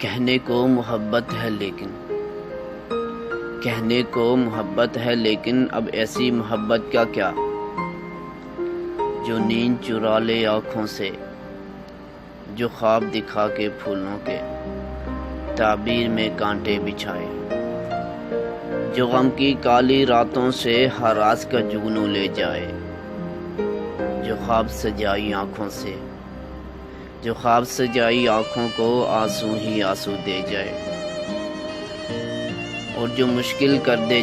کہنے کو محبت ہے لیکن اب ایسی محبت کیا جو نیند چرا لے آنکھوں سے، جو خواب دکھا کے پھولوں کے تعبیر میں کانٹے بچھائے، جو غم کی کالی راتوں سے ہر راز کا جگنو لے جائے، جو خواب سجائی آنکھوں کو آنسو ہی آنسو دے جائے، اور جو مشکل کر دے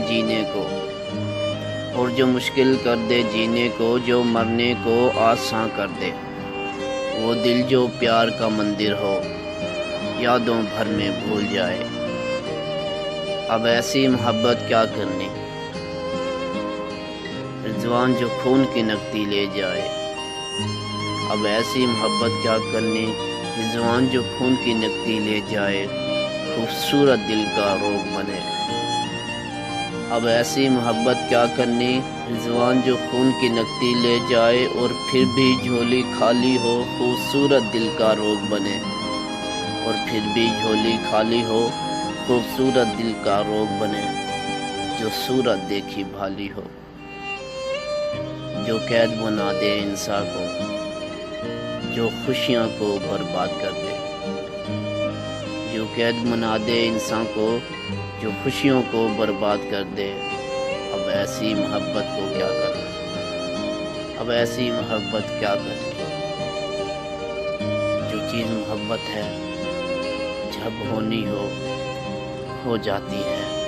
جینے کو، جو مرنے کو آساں کر دے، وہ دل جو پیار کا مندر ہو یادوں بھر میں بھول جائے۔ اب ایسی محبت کیا کرنی، رضوان جو خون کی نکتی لے جائے۔ اب ایسی محبت کیا کرنی، رضوان جو خون کی نکتی لے جائے، خوبصورت دل کا روگ بنے۔ اب ایسی محبت کیا کرنی، رضوان جو خون کی نکتی لے جائے اور پھر بھی جھولی خالی ہو، خوبصورت دل کا روگ بنے۔ اور پھر بھی جھولی خالی ہو، خوبصورت دل کا روگ بنے، جو صورت دیکھی بھالی ہو، جو قید بنا دے انسان کو، جو خوشیاں کو برباد کر دے، جو قید بنا دے انسان کو، جو خوشیوں کو برباد کر دے۔ اب ایسی محبت کو کیا کرنا، اب ایسی محبت کیا کرنی، جو چیز محبت ہے جب ہونی ہو جاتی ہے۔